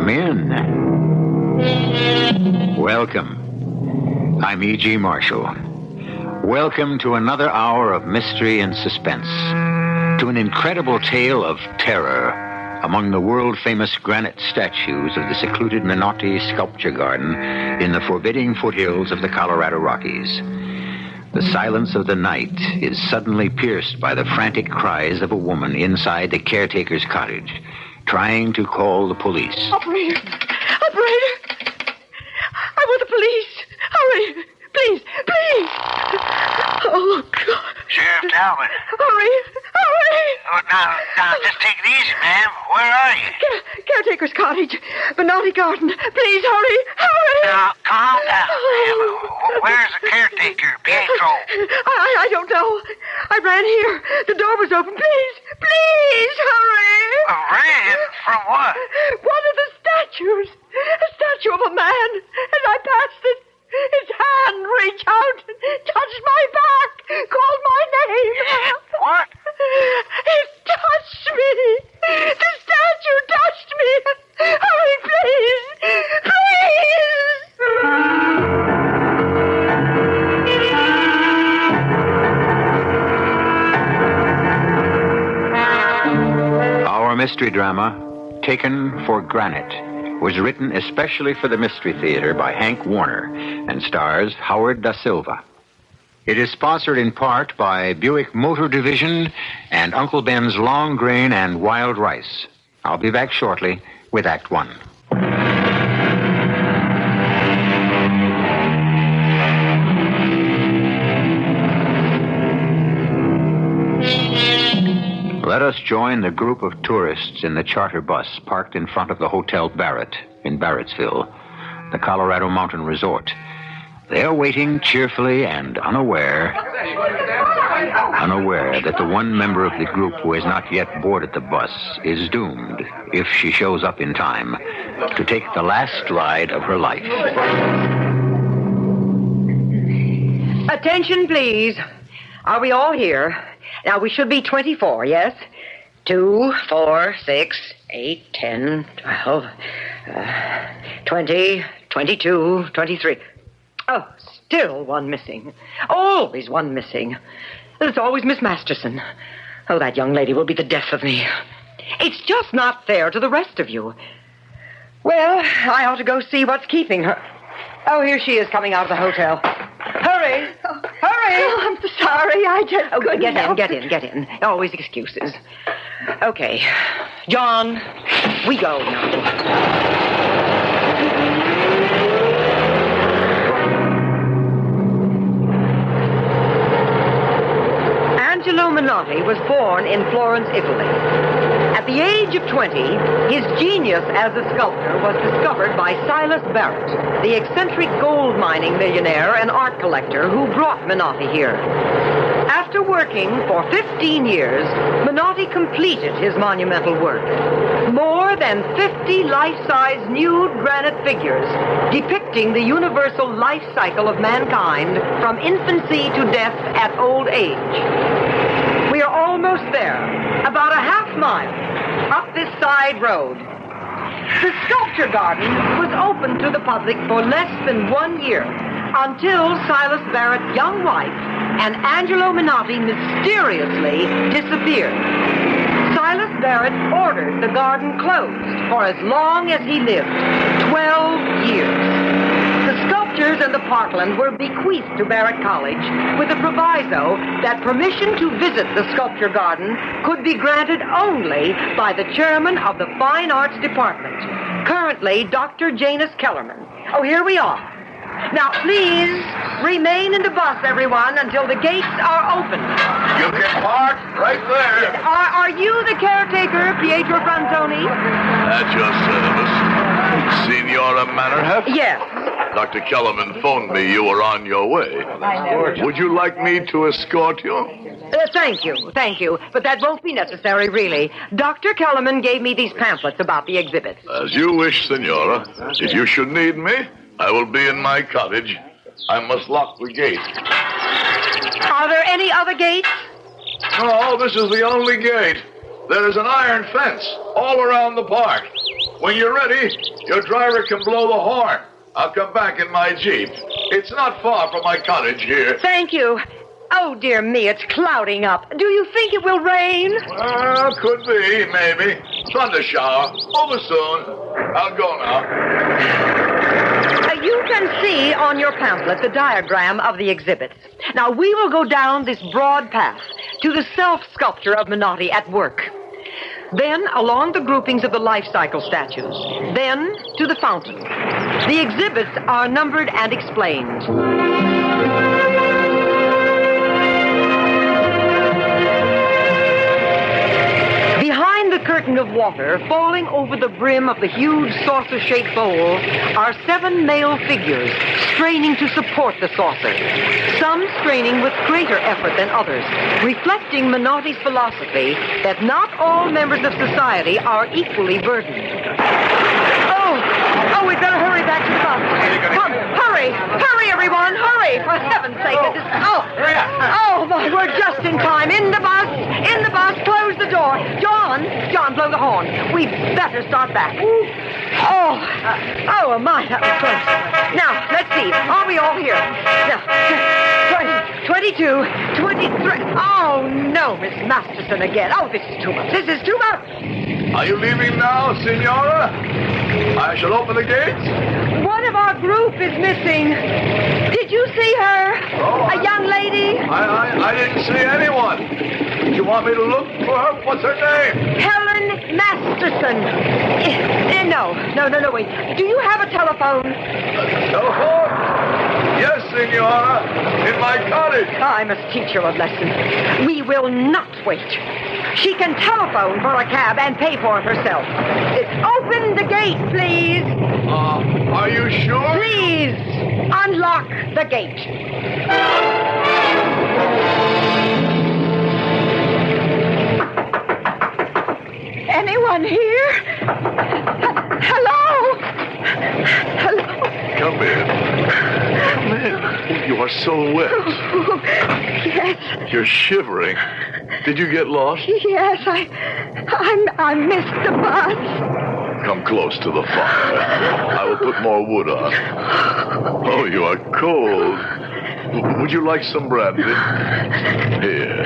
Come in. Welcome. I'm E.G. Marshall. Welcome to another hour of mystery and suspense, to an incredible tale of terror among the world-famous granite statues of the secluded Minotti Sculpture Garden in the forbidding foothills of the Colorado Rockies. The silence of the night is suddenly pierced by the frantic cries of a woman inside the caretaker's cottage, trying to call the police. Operator! I want the police! Hurry! Please! Oh, God. Sheriff Talbot. Hurry! Oh, now, just take it easy, ma'am. Where are you? Caretaker's cottage. Minotti Garden. Please, hurry! Now, calm down, ma'am. Where's the caretaker, Pietro? I don't know. I ran here. The door was open. Please, hurry! Ran? From what? One of the statues. A statue of a man. As I passed it, his hand reached out, touched my back, called my name. What? It touched me. The statue touched me. Hurry, please. Our mystery drama, Taken for Granite, was written especially for the Mystery Theater by Hank Warner and stars Howard Da Silva. It is sponsored in part by Buick Motor Division and Uncle Ben's Long Grain and Wild Rice. I'll be back shortly with Act One. Let us join the group of tourists in the charter bus parked in front of the Hotel Barrett in Barrettsville, the Colorado Mountain Resort. They are waiting cheerfully and unaware that the one member of the group who has not yet boarded the bus is doomed, if she shows up in time, to take the last ride of her life. Attention, please. Are we all here? Now, we should be 24, yes? 2, 4, 6, 8, 10, 12, 20, 22, 23. Oh, still one missing. Always one missing. It's always Miss Masterson. Oh, that young lady will be the death of me. It's just not fair to the rest of you. Well, I ought to go see what's keeping her. Oh, here she is coming out of the hotel. Hurry! Hurry! Oh, I'm sorry. I just couldn't Get in. Always excuses. Okay. John, we go now. Angelo Minotti was born in Florence, Italy. At the age of 20, his genius as a sculptor was discovered by Silas Barrett, the eccentric gold mining millionaire and art collector who brought Minotti here. After working for 15 years, Minotti completed his monumental work. More than 50 life-size nude granite figures depicting the universal life cycle of mankind from infancy to death at old age. We are almost there, about a half mile up this side road. The Sculpture Garden was open to the public for less than 1 year, until Silas Barrett's young wife and Angelo Minotti mysteriously disappeared. Silas Barrett ordered the garden closed for as long as he lived, 12 years. The sculptures and the parkland were bequeathed to Barrett College with a proviso that permission to visit the Sculpture Garden could be granted only by the chairman of the Fine Arts Department, currently Dr. Janus Kellerman. Oh, here we are. Now, please remain in the bus, everyone, until the gates are open. You can park right there. Are you the caretaker, Pietro Franzoni? At your service. Signora Mannerheft? Yes. Dr. Kellerman phoned me you were on your way. Would you like me to escort you? Thank you. But that won't be necessary, really. Dr. Kellerman gave me these pamphlets about the exhibit. As you wish, Signora. If you should need me, I will be in my cottage. I must lock the gate. Are there any other gates? No, this is the only gate. There is an iron fence all around the park. when you're ready, your driver can blow the horn. I'll come back in my Jeep. It's not far from my cottage here. Thank you. Oh, dear me, it's clouding up. Do you think it will rain? Well, could be, maybe. Thunder shower. Over soon. I'll go now. You can see on your pamphlet the diagram of the exhibits. Now, we will go down this broad path to the self-sculpture of Minotti at work. Then along the groupings of the life cycle statues. Then to the fountain. The exhibits are numbered and explained. Behind the curtain of water, falling over the brim of the huge saucer-shaped bowl, are 7 male figures straining to support the saucer. Some straining with greater effort than others, reflecting Minotti's philosophy that not all members of society are equally burdened. Oh, we'd better hurry back to the bus. Come, hurry, everyone, hurry, for heaven's sake. Oh, my, we're just in time. In the bus, close the door. John, blow the horn. We'd better start back. Oh, my, that was close. Now, let's see. Are we all here? Now, 20, 22, 23. Oh, no, Miss Masterson again. Oh, this is too much. Are you leaving now, Senora? I shall open the gates. One of our group is missing. Did you see her? A young lady? I didn't see anyone. Do you want me to look for her? What's her name? Helen Masterson. No, wait. Do you have a telephone? Telephone? Yes, Senora. In my cottage. I must teach her a lesson. We will not wait. She can telephone for a cab and pay for it herself. Open the gate, please. Are you sure? Please, unlock the gate. Anyone here? Hello? Come in. You are so wet. Yes. You're shivering. Did you get lost? Yes, I missed the bus. Come close to the fire. I will put more wood on. Oh, you are cold. Would you like some brandy? Here,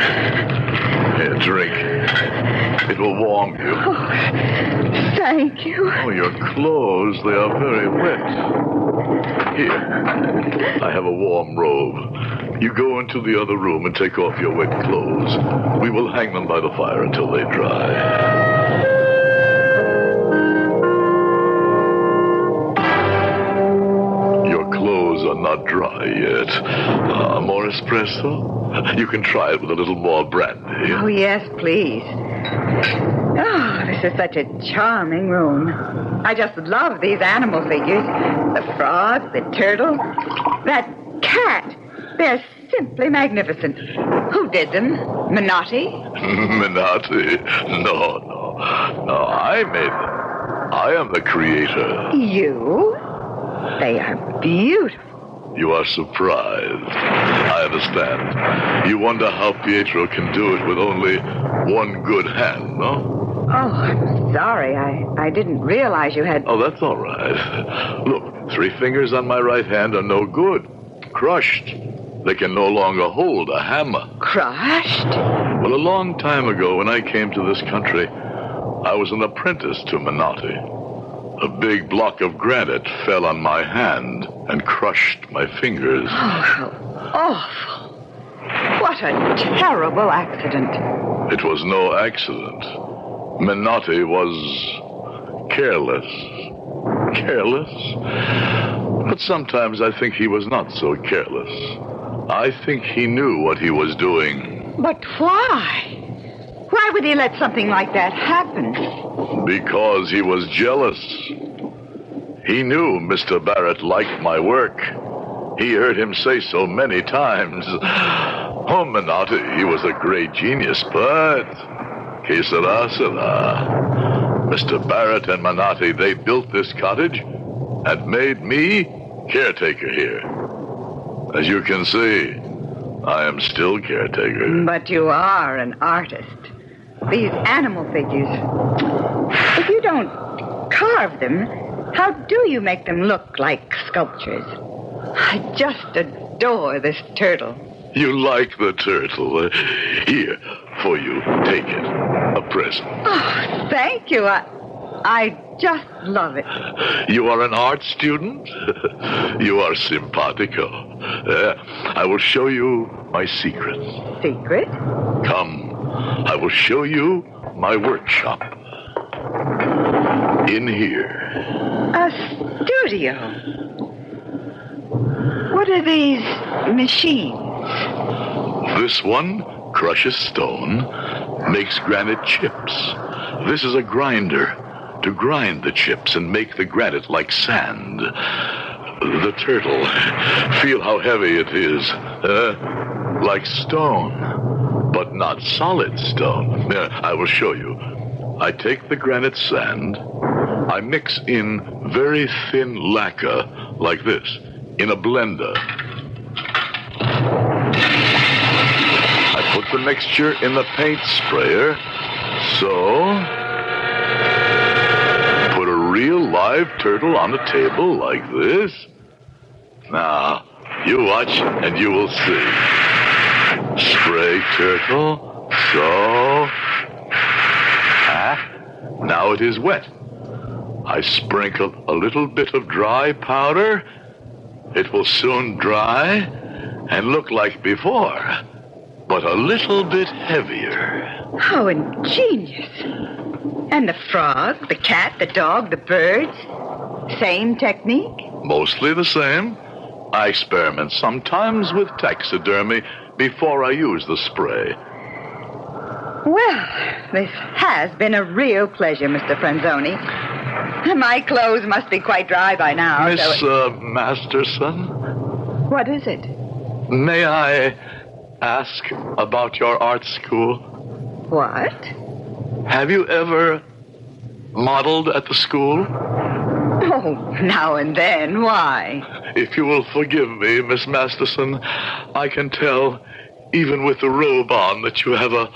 drink. It will warm you. Oh, thank you. Oh, your clothes, they are very wet. Here, I have a warm robe. You go into the other room and take off your wet clothes. We will hang them by the fire until they dry. Your clothes are not dry yet. More espresso? You can try it with a little more brandy. Oh, yes, please. Oh, this is such a charming room. I just love these animal figures. The frog, the turtle, that cat. They're simply magnificent. Who did them? Minotti? Minotti? No, I made them. I am the creator. You? They are beautiful. You are surprised. I understand. You wonder how Pietro can do it with only one good hand, no? Oh, I'm sorry. I didn't realize you had... Oh, that's all right. Look, 3 fingers on my right hand are no good. Crushed. They can no longer hold a hammer. Crushed? Well, a long time ago, when I came to this country, I was an apprentice to Minotti. A big block of granite fell on my hand and crushed my fingers. Oh, how awful. What a terrible accident. It was no accident. Minotti was careless. Careless? But sometimes I think he was not so careless. I think he knew what he was doing. But why? Why would he let something like that happen? Because he was jealous. He knew Mr. Barrett liked my work. He heard him say so many times. Oh, Minotti, he was a great genius, but... Que sera, sera. Mr. Barrett and Minotti, they built this cottage and made me caretaker here. As you can see, I am still caretaker. But you are an artist. These animal figures. If you don't carve carve them, how do you make them look like sculptures? I just adore this turtle. You like the turtle. Here, for you. Take it. A present. Oh, thank you. I just love it. You are an art student? You are simpatico. I will show you my secret. Secret? Come, I will show you my workshop. In here. A studio. What are these machines? This one crushes stone, makes granite chips. This is a grinder to grind the chips and make the granite like sand. The turtle, feel how heavy it is. Like stone, but not solid stone. I will show you. I take the granite sand, I mix in very thin lacquer, like this, in a blender. I put the mixture in the paint sprayer, so... Put a real live turtle on a table like this. Now, you watch and you will see. Spray turtle, so... Now it is wet. I sprinkle a little bit of dry powder. It will soon dry and look like before, but a little bit heavier. How ingenious. And the frog, the cat, the dog, the birds? Same technique? Mostly the same. I experiment sometimes with taxidermy before I use the spray. Well, this has been a real pleasure, Mr. Franzoni. My clothes must be quite dry by now. Miss Masterson? What is it? May I ask about your art school? What? Have you ever modeled at the school? Oh, now and then. Why? If you will forgive me, Miss Masterson, I can tell, even with the robe on, that you have a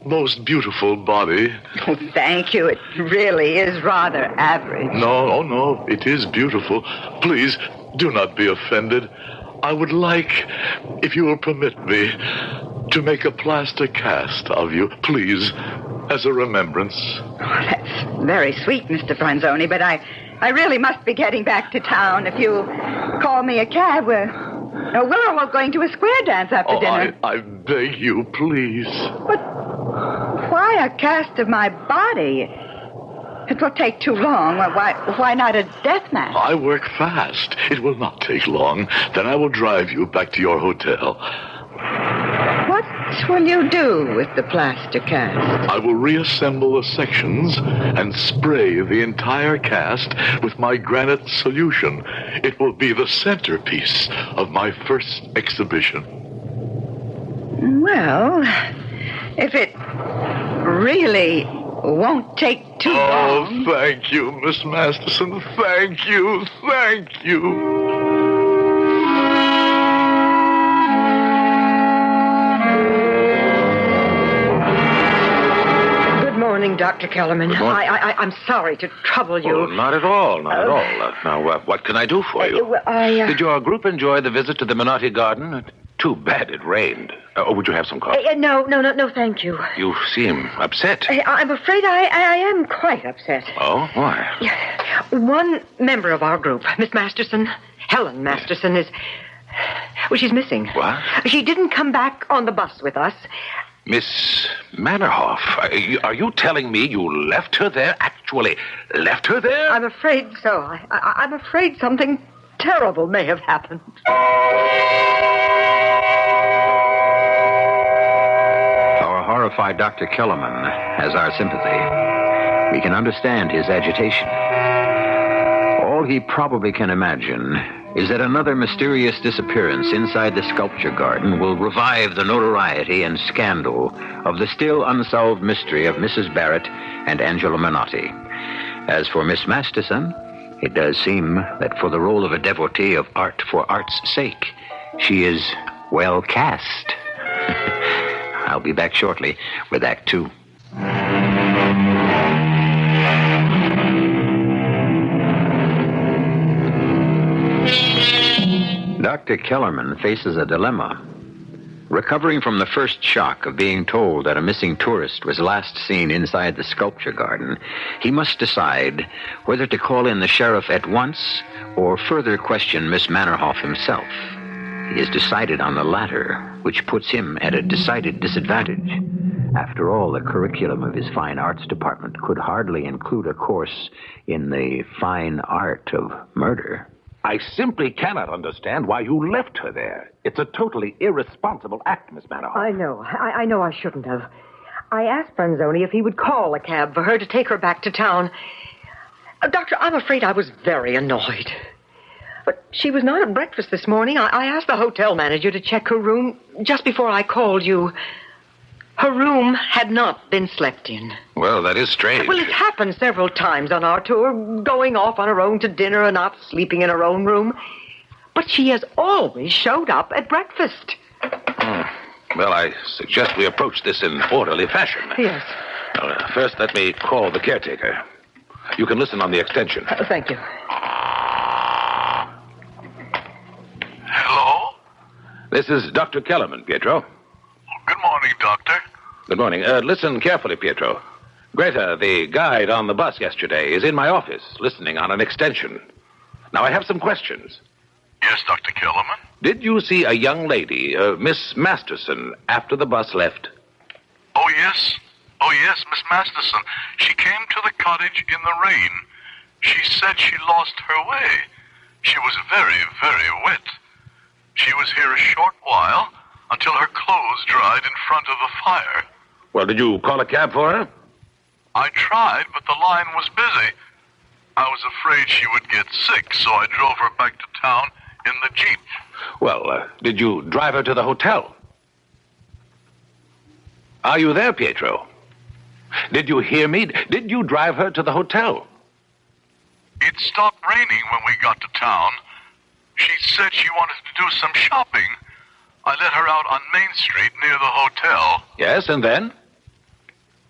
most beautiful body. Oh, thank you. It really is rather average. No, it is beautiful. Please, do not be offended. I would like, if you will permit me, to make a plaster cast of you, please, as a remembrance. Oh, that's very sweet, Mr. Franzoni, but I really must be getting back to town. If you call me a cab, we're all going to a square dance after dinner. I beg you, please. But why a cast of my body? It will take too long. Why not a death match? I work fast. It will not take long. Then I will drive you back to your hotel. What will you do with the plaster cast? I will reassemble the sections and spray the entire cast with my granite solution. It will be the centerpiece of my first exhibition. Well, if it really won't take too long... Oh, thank you, Miss Masterson. Thank you. Good morning, Dr. Kellerman. Good morning. I'm sorry to trouble you. Oh, not at all. Now, what can I do for you? Did your group enjoy the visit to the Minotti Garden? Too bad it rained. Would you have some coffee? No, thank you. You seem upset. I'm afraid I am quite upset. Oh, why? One member of our group, Miss Masterson, Helen Masterson, she's missing. What? She didn't come back on the bus with us. Miss Mannerhoff, are you telling me you left her there? Actually, left her there? I'm afraid so. I'm afraid something terrible may have happened. Our horrified Dr. Kellerman has our sympathy. We can understand his agitation. All he probably can imagine is that another mysterious disappearance inside the sculpture garden will revive the notoriety and scandal of the still unsolved mystery of Mrs. Barrett and Angela Minotti. As for Miss Masterson, it does seem that for the role of a devotee of art for art's sake, she is well cast. I'll be back shortly with Act 2. Dr. Kellerman faces a dilemma. Recovering from the first shock of being told that a missing tourist was last seen inside the sculpture garden, he must decide whether to call in the sheriff at once or further question Miss Mannerhoff himself. He has decided on the latter, which puts him at a decided disadvantage. After all, the curriculum of his fine arts department could hardly include a course in the fine art of murder. I simply cannot understand why you left her there. It's a totally irresponsible act, Miss Mannerhoff. I know. I know I shouldn't have. I asked Franzoni if he would call a cab for her to take her back to town. Doctor, I'm afraid I was very annoyed. But she was not at breakfast this morning. I asked the hotel manager to check her room just before I called you. Her room had not been slept in. Well, that is strange. Well, it happened several times on our tour, going off on her own to dinner and not sleeping in her own room. But she has always showed up at breakfast. Well, I suggest we approach this in orderly fashion. Yes. First, let me call the caretaker. You can listen on the extension. Thank you. Hello? This is Dr. Kellerman, Pietro. Good morning, Doctor. Good morning. Listen carefully, Pietro. Greta, the guide on the bus yesterday, is in my office, listening on an extension. Now, I have some questions. Yes, Dr. Kellerman? Did you see a young lady, Miss Masterson, after the bus left? Oh, yes. Oh, yes, Miss Masterson. She came to the cottage in the rain. She said she lost her way. She was very, very wet. She was here a short while until her clothes dried in front of the fire. Well, did you call a cab for her? I tried, but the line was busy. I was afraid she would get sick, so I drove her back to town in the Jeep. Well, did you drive her to the hotel? Are you there, Pietro? Did you hear me? Did you drive her to the hotel? It stopped raining when we got to town. She said she wanted to do some shopping. I let her out on Main Street near the hotel. Yes, and then?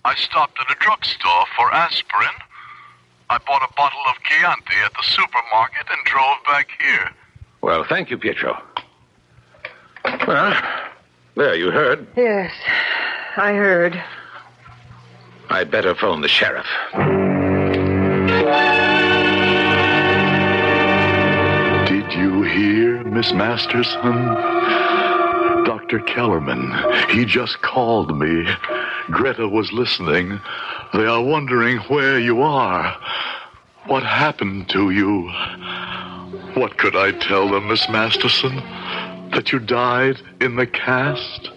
I stopped at a drugstore for aspirin. I bought a bottle of Chianti at the supermarket and drove back here. Well, thank you, Pietro. Well, there, you heard. Yes, I heard. I'd better phone the sheriff. Did you hear, Miss Masterson? Dr. Kellerman, he just called me. Greta was listening. They are wondering where you are. What happened to you? What could I tell them, Miss Masterson? That you died in the cast?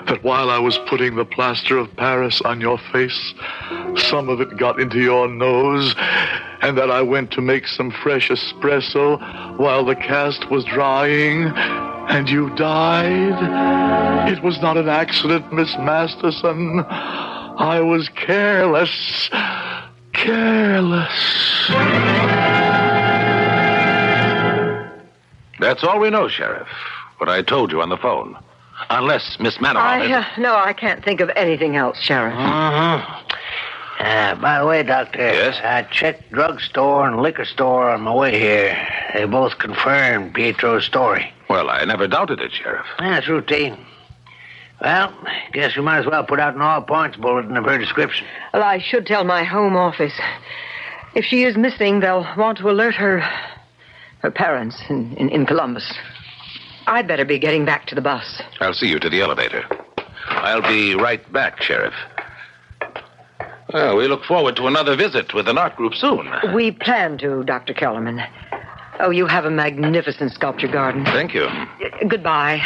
That while I was putting the plaster of Paris on your face, some of it got into your nose, and that I went to make some fresh espresso while the cast was drying, and you died? It was not an accident, Miss Masterson. I was careless. Careless. That's all we know, Sheriff. What I told you on the phone. Unless Miss Mannerhoff... No, I can't think of anything else, Sheriff. By the way, Doctor. Yes? I checked drugstore and liquor store on my way here. They both confirmed Pietro's story. Well, I never doubted it, Sheriff. That's routine. Well, guess we might as well put out an all-points bulletin of her description. Well, I should tell my home office. If she is missing, they'll want to alert her parents in Columbus. I'd better be getting back to the bus. I'll see you to the elevator. I'll be right back, Sheriff. Well, we look forward to another visit with an art group soon. We plan to, Dr. Kellerman. Oh, you have a magnificent sculpture garden. Thank you. Goodbye.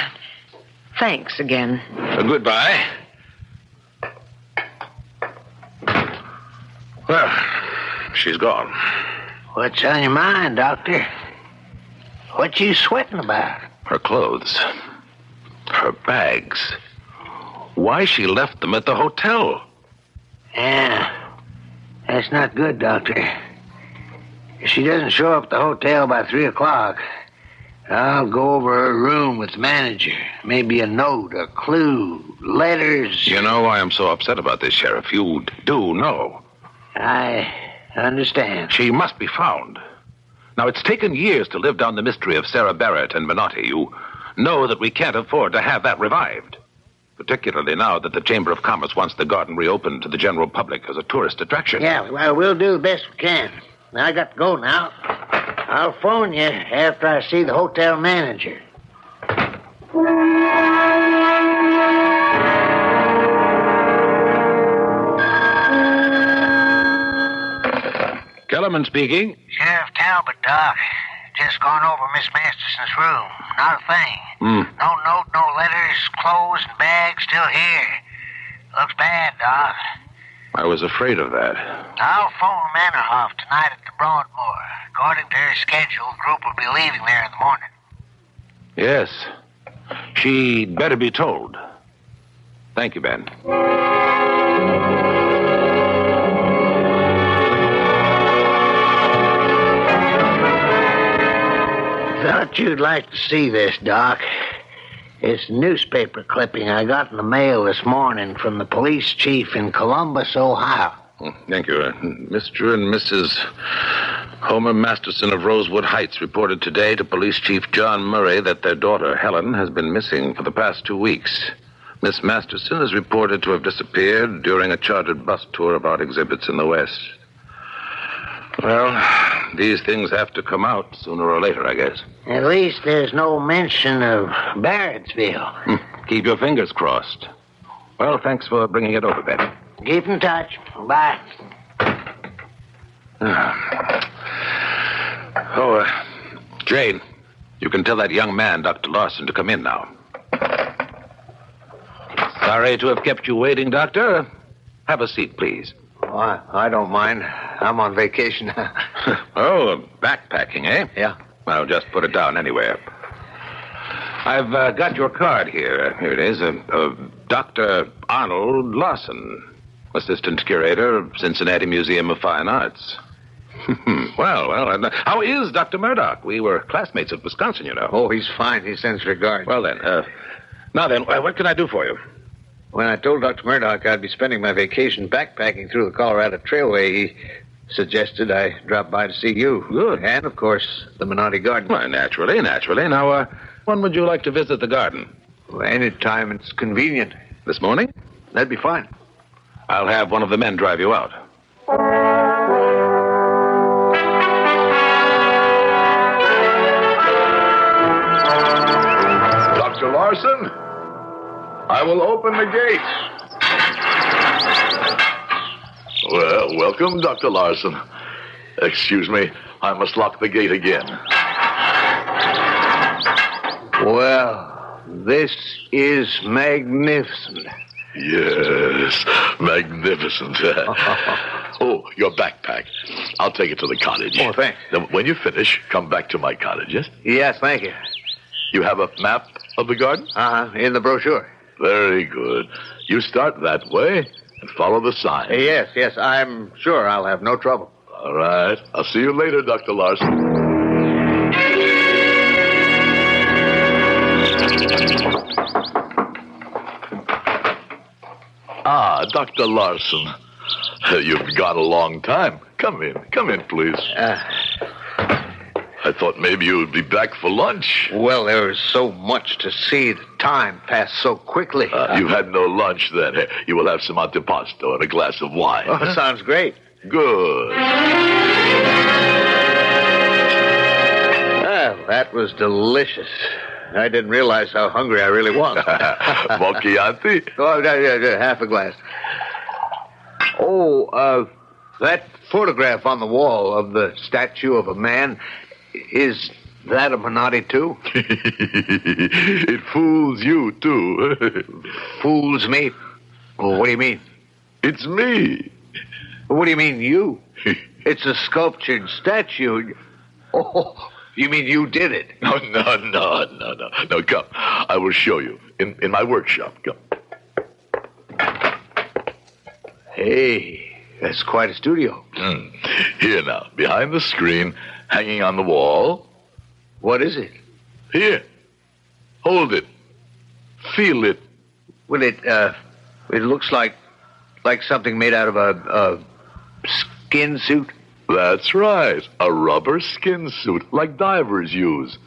Thanks again. Goodbye. Well, she's gone. What's on your mind, Doctor? What you sweating about? Her clothes. Her bags. Why she left them at the hotel. Yeah, that's not good, Doctor. If she doesn't show up at the hotel by 3 o'clock, I'll go over her room with the manager. Maybe a note, a clue, letters. You know why I'm so upset about this, Sheriff. You do know. I understand. She must be found. Now, it's taken years to live down the mystery of Sarah Barrett and Minotti. You know that we can't afford to have that revived. Particularly now that the Chamber of Commerce wants the garden reopened to the general public as a tourist attraction. Yeah, well, we'll do the best we can. I got to go now. I'll phone you after I see the hotel manager. Kellerman speaking. Sheriff Talbot, Doc. Just gone over Miss Masterson's room. Not a thing. No note, no letters, clothes and bags still here. Looks bad, Doc. I was afraid of that. I'll phone Manorhoff tonight at the Broadmoor. According to her schedule, the group will be leaving there in the morning. Yes. She'd better be told. Thank you, Ben. Thought you'd like to see this, Doc. It's a newspaper clipping I got in the mail this morning from the police chief in Columbus, Ohio. Thank you. Mr. and Mrs. Homer Masterson of Rosewood Heights reported today to Police Chief John Murray that their daughter, Helen, has been missing for the past 2 weeks. Miss Masterson is reported to have disappeared during a chartered bus tour of art exhibits in the West. Well, these things have to come out sooner or later, I guess. At least there's no mention of Barrettsville. Keep your fingers crossed. Well, thanks for bringing it over, Ben. Keep in touch. Bye. Jane, you can tell that young man, Dr. Larson, to come in now. Sorry to have kept you waiting, Doctor. Have a seat, please. Oh, I don't mind. I'm on vacation. Oh, backpacking, eh? Yeah. Well, just put it down anywhere. I've got your card here. Here it is. Dr. Arnold Larson, assistant curator of Cincinnati Museum of Fine Arts. Well, how is Dr. Murdoch? We were classmates at Wisconsin, you know. Oh, he's fine. He sends regards. Well, then, what can I do for you? When I told Dr. Murdoch I'd be spending my vacation backpacking through the Colorado Trailway, he suggested I drop by to see you. Good. And, of course, the Minotti Garden. Well, naturally. Now, when would you like to visit the garden? Well, any time it's convenient. This morning? That'd be fine. I'll have one of the men drive you out. Dr. Larson, I will open the gate. Well, welcome, Dr. Larson. Excuse me, I must lock the gate again. Well, this is magnificent. Yes, magnificent. Oh, your backpack. I'll take it to the cottage. Oh, thanks. Now, when you finish, come back to my cottage, yes? Yes, thank you. You have a map of the garden? In the brochure. Very good. You start that way and follow the sign. Yes, I'm sure I'll have no trouble. All right. I'll see you later, Dr. Larson. Ah, Dr. Larson. You've got a long time. Come in, please. I thought maybe you would be back for lunch. Well, there was so much to see. The time passed so quickly. You had no lunch then. You will have some antipasto and a glass of wine. Oh, sounds great. Good. Well, that was delicious. I didn't realize how hungry I really was. More Chianti? Oh, half a glass. Oh, that photograph on the wall of the statue of a man, is that a Minotti, too? It fools you, too. Fools me? Well, what do you mean? It's me. What do you mean, you? It's a sculptured statue. Oh, you mean you did it? No, come. I will show you. In my workshop. Come. Hey, that's quite a studio. Here now, behind the screen, hanging on the wall. What is it? Here. Hold it. Feel it. Well, it looks like something made out of a skin suit. That's right. A rubber skin suit like divers use.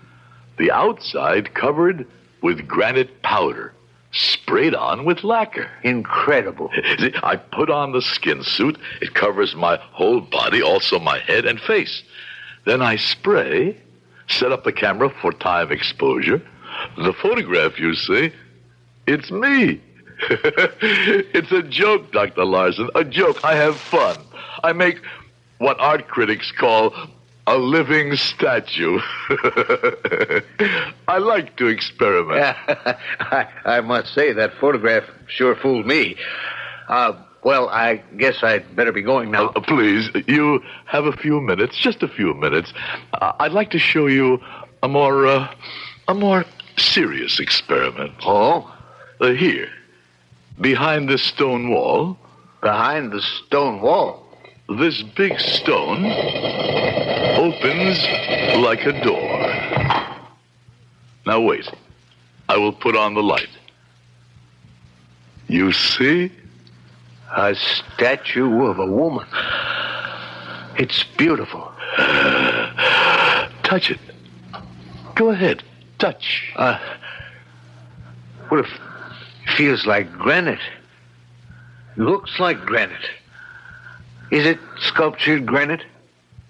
The outside covered with granite powder, sprayed on with lacquer. Incredible. See, I put on the skin suit. It covers my whole body, also my head and face. Then I spray, set up the camera for time exposure. The photograph, you see, it's me. It's a joke, Dr. Larson, a joke. I have fun. I make what art critics call a living statue. I like to experiment. I must say, that photograph sure fooled me. Well, I guess I'd better be going now. Please, you have a few minutes, just a few minutes. I'd like to show you a more serious experiment. Oh? Here, behind this stone wall. Behind the stone wall? This big stone opens like a door. Now wait. I will put on the light. You see? A statue of a woman. It's beautiful. Touch it. Go ahead. Touch. Well, it feels like granite. Looks like granite. Is it sculptured granite?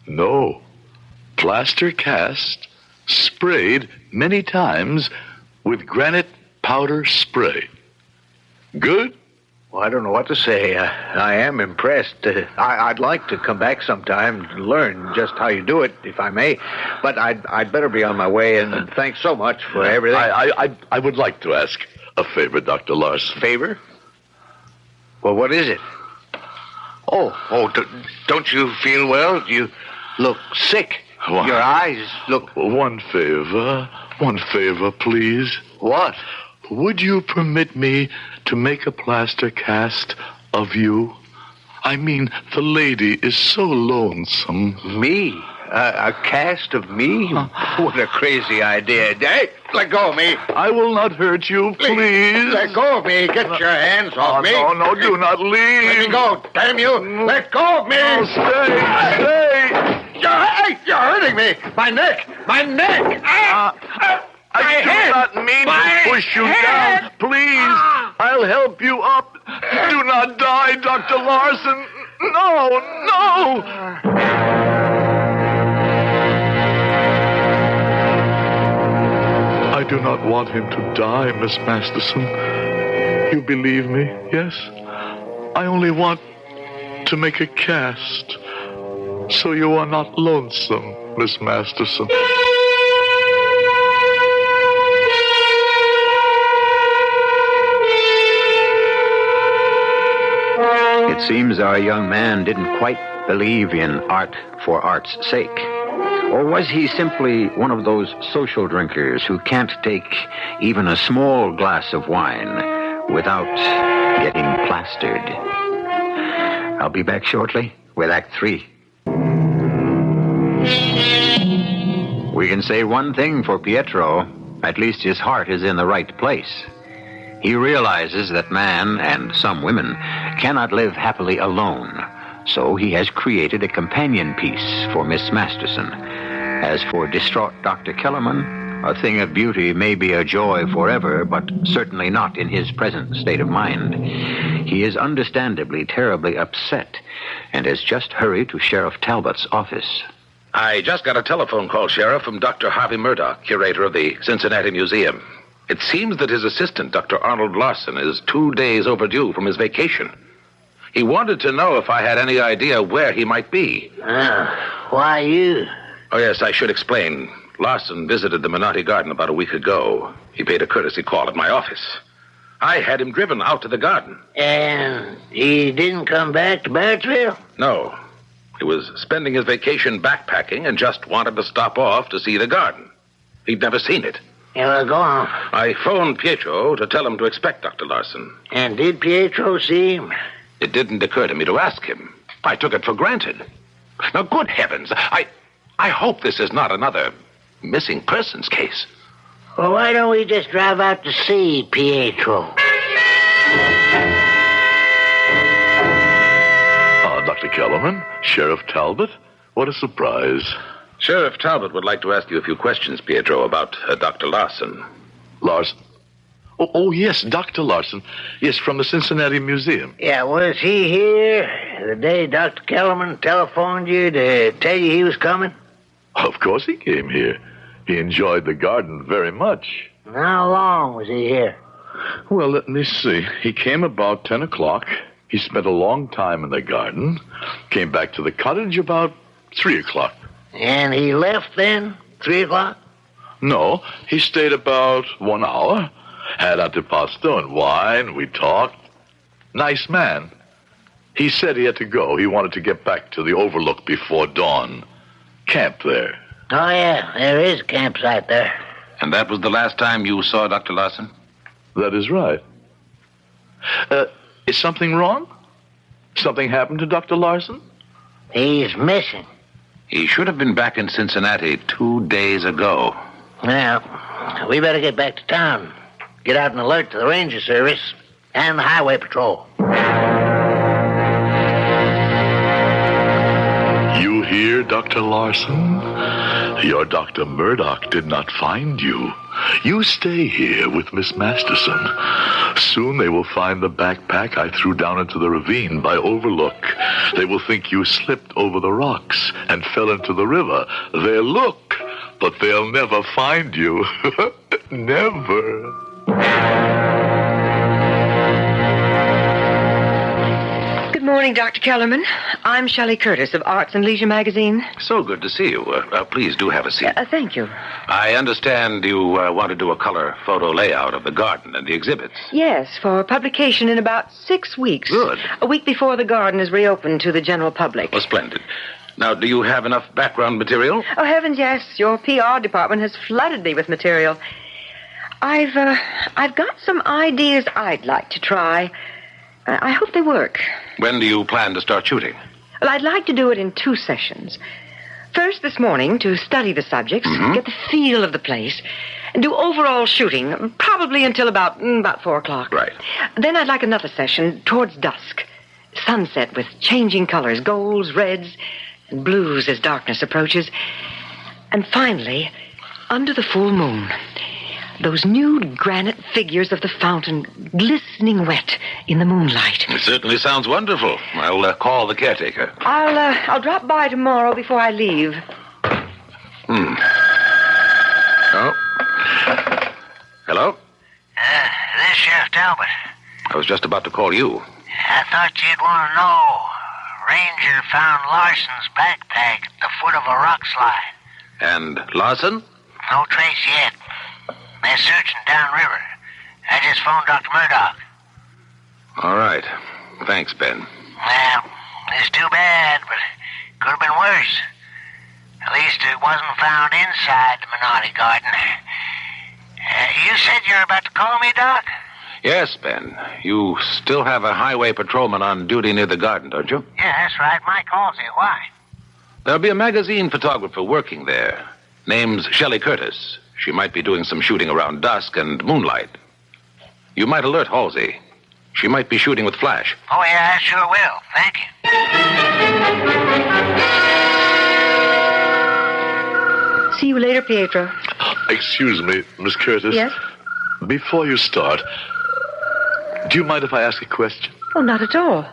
No. Plaster cast, sprayed many times with granite powder spray. Good? Well, I don't know what to say. I am impressed. I'd like to come back sometime to learn just how you do it, if I may. But I'd better be on my way, and thanks so much for everything. I would like to ask a favor, Dr. Larson. Favor? Well, what is it? Don't you feel well? You look sick. What? Your eyes look... One favor, please. What? Would you permit me to make a plaster cast of you? I mean, the lady is so lonesome. Me? A cast of me? What a crazy idea. Hey, let go of me. I will not hurt you, please. Let go of me. Get your hands off me. No, do not leave. Let me go, damn you. Let go of me. No, stay. You're hurting me. My neck. My I do not mean to push you down. Please, I'll help you up. Do not die, Dr. Larson. No. I do not want him to die, Miss Masterson. You believe me, yes? I only want to make a cast so you are not lonesome, Miss Masterson. It seems our young man didn't quite believe in art for art's sake. Or was he simply one of those social drinkers who can't take even a small glass of wine without getting plastered? I'll be back shortly with Act 3. We can say one thing for Pietro. At least his heart is in the right place. He realizes that man, and some women, cannot live happily alone. So he has created a companion piece for Miss Masterson. As for distraught Dr. Kellerman, a thing of beauty may be a joy forever, but certainly not in his present state of mind. He is understandably terribly upset and has just hurried to Sheriff Talbot's office. I just got a telephone call, Sheriff, from Dr. Harvey Murdoch, curator of the Cincinnati Museum. It seems that his assistant, Dr. Arnold Larson, is 2 days overdue from his vacation. He wanted to know if I had any idea where he might be. Why you? Oh, yes, I should explain. Larson visited the Minotti Garden about a week ago. He paid a courtesy call at my office. I had him driven out to the garden. And he didn't come back to Barrettsville? No. He was spending his vacation backpacking and just wanted to stop off to see the garden. He'd never seen it. Yeah, well, go on. I phoned Pietro to tell him to expect Dr. Larson. And did Pietro see him? It didn't occur to me to ask him. I took it for granted. Now, good heavens, I hope this is not another missing persons case. Well, why don't we just drive out to see Pietro? Dr. Kellerman, Sheriff Talbot, What a surprise. Sheriff Talbot would like to ask you a few questions, Pietro, about Dr. Larson. Larson? Oh, yes, Dr. Larson. Yes, from the Cincinnati Museum. Yeah, was he here the day Dr. Kellerman telephoned you to tell you he was coming? Of course he came here. He enjoyed the garden very much. How long was he here? Well, let me see. He came about 10 o'clock. He spent a long time in the garden. Came back to the cottage about 3 o'clock. And he left then? 3 o'clock? No, he stayed about 1 hour. Had antipasto and wine. We talked. Nice man. He said he had to go. He wanted to get back to the overlook before dawn. Camp there. Oh, yeah, there is a campsite there. And that was the last time you saw Dr. Larson? That is right. Is something wrong? Something happened to Dr. Larson? He's missing. He should have been back in Cincinnati 2 days ago. Well, we better get back to town. Get out an alert to the Ranger Service and the Highway Patrol. You here, Dr. Larson? Your Dr. Murdoch did not find you. You stay here with Miss Masterson. Soon they will find the backpack I threw down into the ravine by Overlook. They will think you slipped over the rocks and fell into the river. They'll look, but they'll never find you. Never. Good morning, Dr. Kellerman. I'm Shelley Curtis of Arts and Leisure magazine. So good to see you. Please do have a seat. Thank you. I understand you want to do a color photo layout of the garden and the exhibits. Yes, for publication in about 6 weeks. Good. A week before the garden is reopened to the general public. Oh, splendid. Now, do you have enough background material? Oh, heavens, yes. Your PR department has flooded me with material. I've got some ideas I'd like to try. I hope they work. When do you plan to start shooting? Well, I'd like to do it in 2 sessions. First this morning to study the subjects, get the feel of the place, and do overall shooting, probably until about 4 o'clock. Right. Then I'd like another session towards dusk. Sunset with changing colors, golds, reds, and blues as darkness approaches. And finally, under the full moon, those nude granite figures of the fountain glistening wet in the moonlight. It certainly sounds wonderful. I'll call the caretaker. I'll drop by tomorrow before I leave. Oh. Hello? This is Sheriff Talbot. I was just about to call you. I thought you'd want to know. Ranger found Larson's backpack at the foot of a rock slide. And Larson? No trace yet. They're searching downriver. I just phoned Dr. Murdoch. All right. Thanks, Ben. Well, it's too bad, but it could have been worse. At least it wasn't found inside the Minotti Garden. You said you were about to call me, Doc? Yes, Ben. You still have a highway patrolman on duty near the garden, don't you? Yeah, that's right. Mike Halsey. Why? There'll be a magazine photographer working there. Name's Shelley Curtis. She might be doing some shooting around dusk and moonlight. You might alert Halsey. She might be shooting with flash. Oh, yeah, I sure will. Thank you. See you later, Pietro. Excuse me, Miss Curtis. Yes? Before you start, do you mind if I ask a question? Oh, not at all.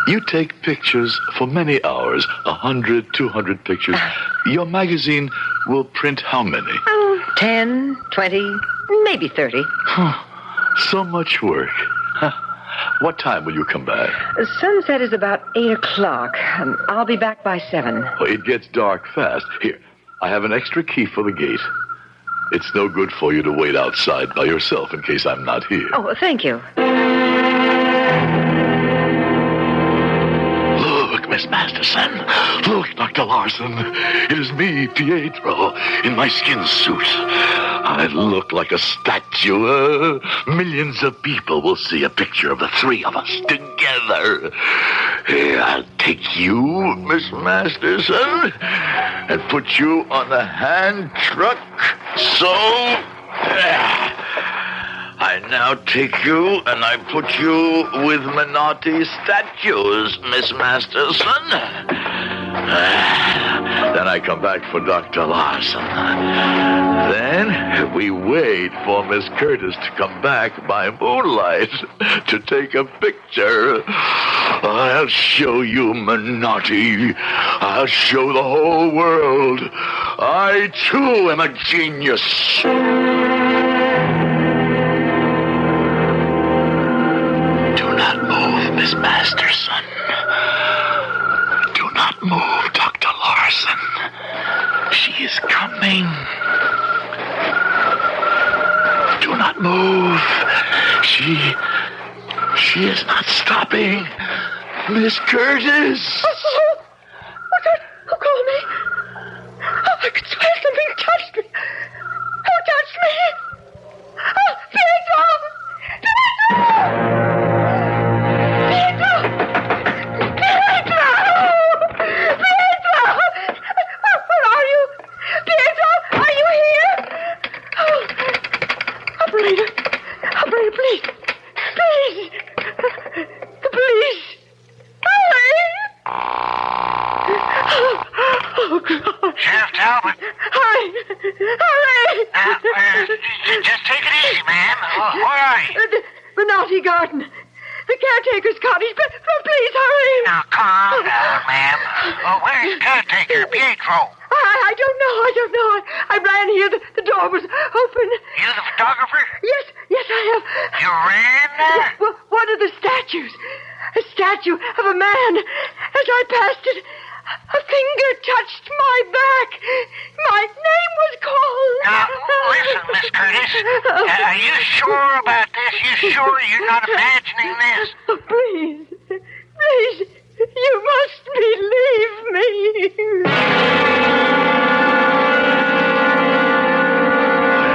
You take pictures for many hours, 100, 200 pictures. Your magazine will print how many? 10, 20, maybe 30. So much work. What time will you come back? Sunset is about 8 o'clock. I'll be back by 7. Oh, it gets dark fast. Here, I have an extra key for the gate. It's no good for you to wait outside by yourself in case I'm not here. Oh, thank you. Look, Miss Masterson. Look, Dr. Larson. It is me, Pietro, in my skin suit. I look like a statue. Millions of people will see a picture of the three of us together. Here, I'll take you, Miss Masterson, and put you on the hand truck. So, I now take you and I put you with Minotti statues, Miss Masterson. Then I come back for Dr. Larson. Then we wait for Miss Curtis to come back by moonlight to take a picture. I'll show you, Minotti. I'll show the whole world. I, too, am a genius. Do not move, Miss Masterson. Do not move, Dr. Larson. She is coming. Do not move. She is not stopping. Miss Curtis! Who called me? I could swear something touched me. Who touched me? Oh, Pietro! Where are you? Pietro, are you here? Oh, operator, please. Please. The police. Oh, God. Sheriff Talbot. Hurry! Just take it easy, ma'am. Where are you? The Minotti Garden. The caretaker's cottage. Please, hurry. Now, calm down, ma'am. Where's caretaker, Pietro? I don't know. I ran here. The door was open. You the photographer? Yes, I have. You ran there? One of the statues. A statue of a man. As I passed it, a finger touched my back. My name was called. Now, listen, Miss Curtis. Are you sure about this? You sure you're not imagining this? Oh, please, you must believe me.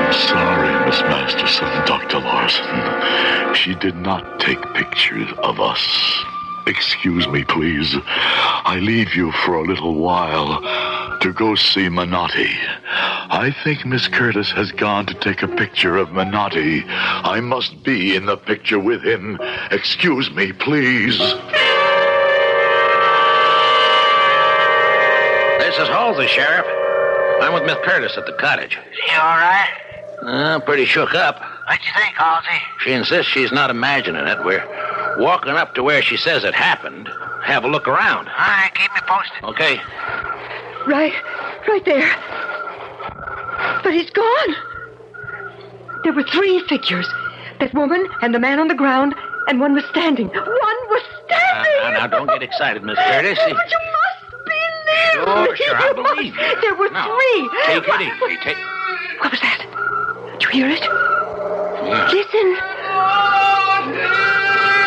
I'm sorry, Miss Masterson, Dr. Larson. She did not take pictures of us. Excuse me, please. I leave you for a little while to go see Minotti. I think Miss Curtis has gone to take a picture of Minotti. I must be in the picture with him. Excuse me, please. This is Halsey, Sheriff. I'm with Miss Curtis at the cottage. She all right? Pretty shook up. What'd you think, Halsey? She insists she's not imagining it. We're walking up to where she says it happened. Have a look around. All right, keep me posted. Okay. Right there. But he's gone. There were 3 figures. That woman and the man on the ground, and one was standing. Now, don't get excited, Miss Curtis. But you must believe me. Sure, I believe you. There were 3. Take it easy. What was that? Did you hear it? Yeah. Listen.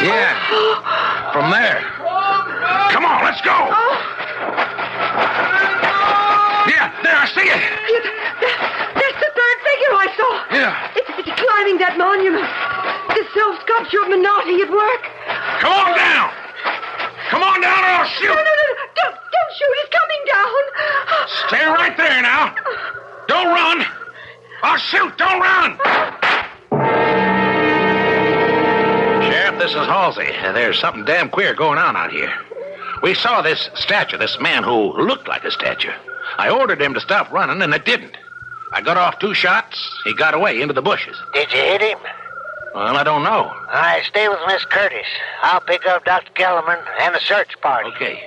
Yeah. From there. Come on, let's go. Yeah, there, I see it. That's the 3rd figure I saw. Yeah. It's climbing that monument. The self-sculpture of Minotti at work. Come on down. Come on down or I'll shoot. No. Don't shoot. It's coming down. Stay right there now. Don't run. I'll shoot. Don't run. Sheriff, this is Halsey. There's something damn queer going on out here. We saw this statue, this man who looked like a statue. I ordered him to stop running, and it didn't. I got off 2 shots. He got away into the bushes. Did you hit him? Well, I don't know. All right, stay with Miss Curtis. I'll pick up Dr. Kellerman and the search party. Okay.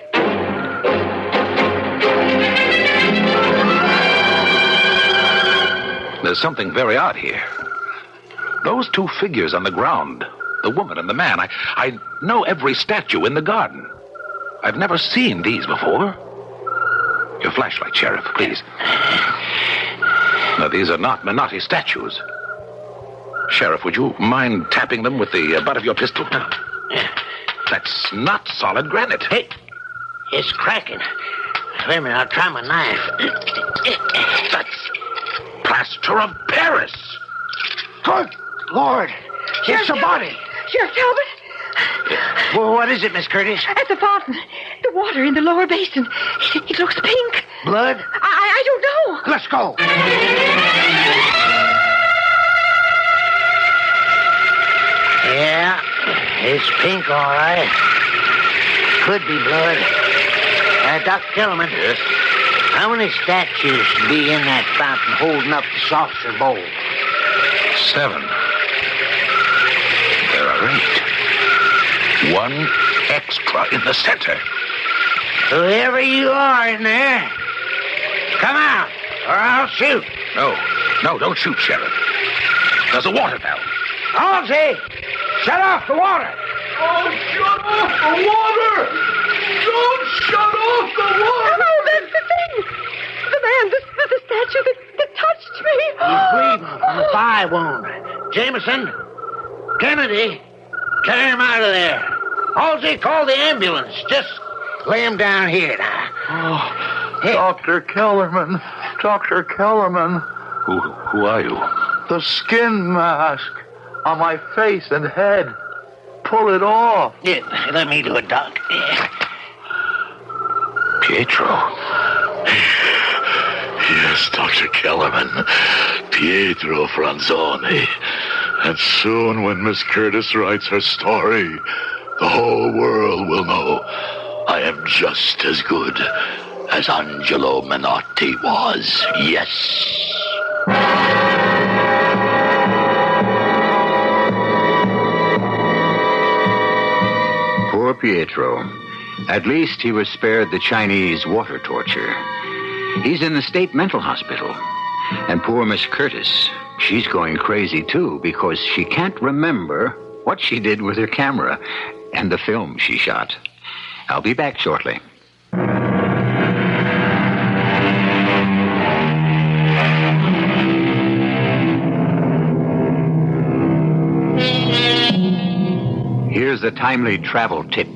There's something very odd here. Those 2 figures on the ground, the woman and the man, I know every statue in the garden. I've never seen these before. Your flashlight, Sheriff, please. Now, these are not Minotti statues. Sheriff, would you mind tapping them with the butt of your pistol? That's not solid granite. Hey, it's cracking. Wait a minute, I'll try my knife. That's plaster of Paris. Good Lord, it's a body. Sheriff Talbot. Well, what is it, Miss Curtis? At the fountain. The water in the lower basin. It looks pink. Blood? I don't know. Let's go. Yeah, it's pink, all right. Could be blood. Dr. Kellerman. Yes? How many statues be in that fountain holding up the saucer bowl? 7. There are 8. 1 extra in the center. Whoever you are in there, come out, or I'll shoot. No, don't shoot, Sheriff. There's a water valve. Halsey, shut off the water. Oh, shut off the water! Don't shut off the water! Oh, that's the thing. The man, the statue that touched me. He's bleeding from a thigh wound. Jameson, Kennedy, carry him out of there. Halsey, call the ambulance. Just lay him down here now. Oh, Dr. Kellerman. Dr. Kellerman. Who are you? The skin mask on my face and head. Pull it off. Yeah, let me do it, Doc. Pietro. Yes, Dr. Kellerman. Pietro Franzoni. And soon when Miss Curtis writes her story, the whole world will know I am just as good as Angelo Minotti was. Yes. Poor Pietro. At least he was spared the Chinese water torture. He's in the state mental hospital. And poor Miss Curtis, she's going crazy too because she can't remember what she did with her camera and the film she shot. I'll be back shortly. Here's a timely travel tip.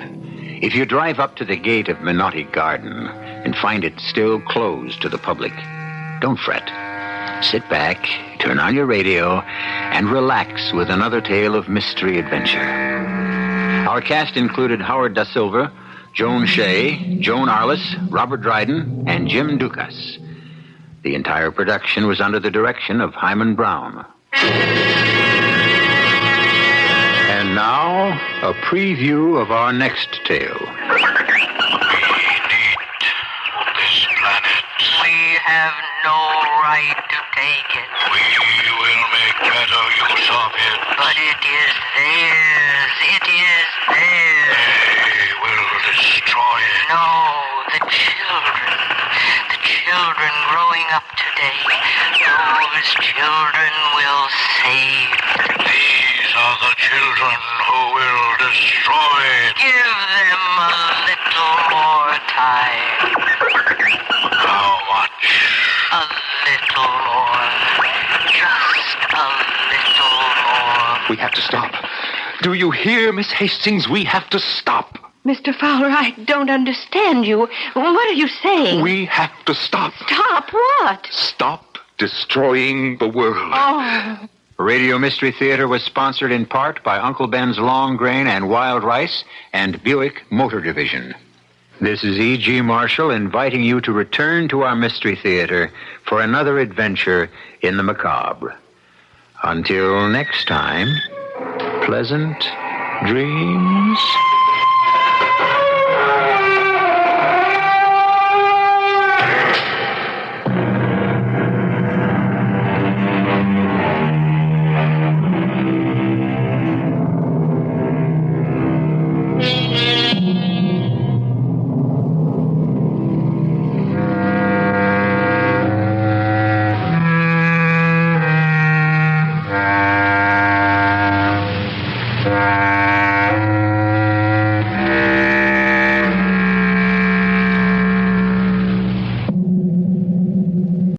If you drive up to the gate of Minotti Garden and find it still closed to the public, don't fret. Sit back, turn on your radio, and relax with another tale of mystery adventure. Our cast included Howard Da Silva, Joan Shea, Joan Arliss, Robert Dryden, and Jim Dukas. The entire production was under the direction of Hyman Brown. And now, a preview of our next tale. We need this planet. We have no right to take it. We will make better use of it. But it is theirs. It is theirs. They will destroy it. No, the children growing up today, those children will save it. These are the children who will destroy it. Give them a little more time. How much? A little more. Just a little more. We have to stop. Do you hear, Miss Hastings? We have to stop. Mr. Fowler, I don't understand you. What are you saying? We have to stop. Stop what? Stop destroying the world. Oh. Radio Mystery Theater was sponsored in part by Uncle Ben's Long Grain and Wild Rice and Buick Motor Division. This is E.G. Marshall inviting you to return to our Mystery Theater for another adventure in the macabre. Until next time, pleasant dreams.